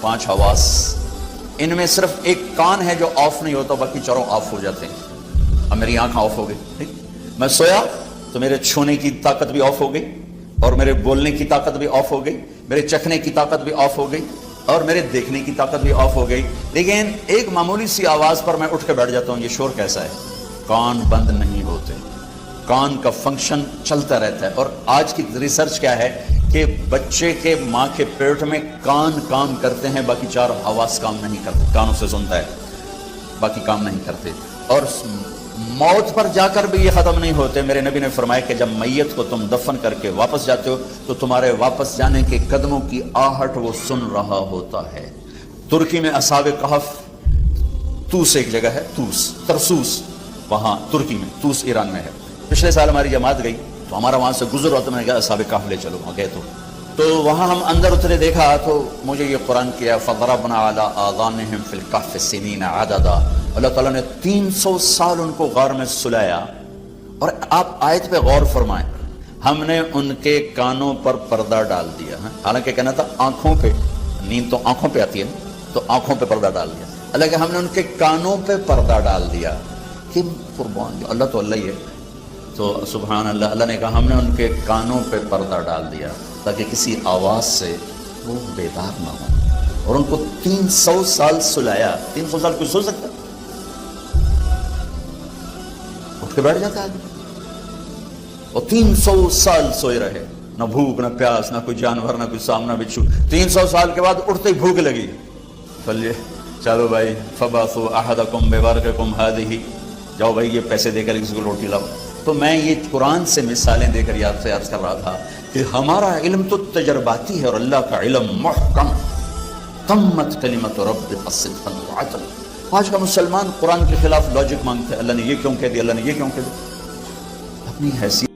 5 حواس، ان میں صرف ایک کان ہے جو آف نہیں ہوتا، باقی چاروں آف ہو جاتے ہیں۔ اب میری آنکھ آف ہو گئی، ٹھیک، میں سویا تو میرے چھونے کی طاقت بھی آف ہو گئی، اور میرے بولنے کی طاقت بھی آف ہو گئی، میرے چکھنے کی طاقت بھی آف ہو گئی، اور میرے دیکھنے کی طاقت بھی آف ہو گئی۔ لیکن ایک معمولی سی آواز پر میں اٹھ کے بیٹھ جاتا ہوں، یہ شور کیسا ہے؟ کان بند نہیں ہوتے، کان کا فنکشن چلتا رہتا ہے۔ اور آج کی ریسرچ کیا ہے کہ بچے کے ماں کے پیٹ میں کان کام کرتے ہیں، باقی 4 حواس کام نہیں کرتے، کانوں سے سنتا ہے، باقی کام نہیں کرتے۔ اور موت پر جا کر بھی یہ ختم نہیں ہوتے۔ میرے نبی نے فرمایا کہ جب میت کو تم دفن کر کے واپس جاتے ہو تو تمہارے واپس جانے کے قدموں کی آہٹ وہ سن رہا ہوتا ہے۔ ترکی میں اصحاب کہف، توس ایک جگہ ہے، توس، ترسوس، وہاں ترکی میں، توس ایران میں ہے۔ پچھلے سال ہماری جماعت گئی تو ہمارا وہاں سے گزر ہوا تو میں نے کہا اصحاب کہف لے چلو، وہاں گئے تو وہاں ہم اندر اترے، دیکھا تو مجھے یہ قرآن کیا فَضَرَبْنَا عَلَىٰ آذَانِهِمْ فِي الْكَهْفِ سِنِينَ عَدَدًا۔ اللہ تعالیٰ نے 300 سال ان کو غار میں سلایا۔ اور آپ آیت پہ غور فرمائیں، ہم نے ان کے کانوں پر پردہ ڈال دیا، حالانکہ کہنا تھا آنکھوں پہ، نیند تو آنکھوں پہ آتی ہے تو آنکھوں پہ پردہ ڈال دیا، اللہ کہ ہم نے ان کے کانوں پہ پردہ ڈال دیا۔ کہ قربان اللہ تو اللہ ہی ہے، تو سبحان اللہ، اللہ نے کہا ہم نے ان کے کانوں پہ پردہ ڈال دیا تاکہ کسی آواز سے وہ بیدار نہ ہوں، اور ان کو 300 سال سلایا۔ 300 سال کوئی سو سکتا؟ اٹھ کے بیٹھ جاتا آدمی، اور 300 سال سوئے رہے، نہ بھوک نہ پیاس، نہ کوئی جانور، نہ کوئی سامنا بچھو۔ 300 سال کے بعد اٹھتے ہی بھوک لگی، چلیے چلو بھائی فَبَعْثُوا أَحَدَكُمْ بِوَرْقِكُمْ هَٰذِهِ، جاؤ بھائی یہ پیسے دے کر کسی کو روٹی لاؤ۔ تو میں یہ قرآن سے مثالیں دے کر آپ سے عرض کر رہا تھا کہ ہمارا علم تو تجرباتی ہے، اور اللہ کا علم محکم، تمت کلمت ربک صدقا وعدلا۔ آج کا مسلمان قرآن کے خلاف لاجک مانگتا ہے، اللہ نے یہ کیوں کہہ دیا، اللہ نے یہ کیوں کہہ دیا، اپنی حیثیت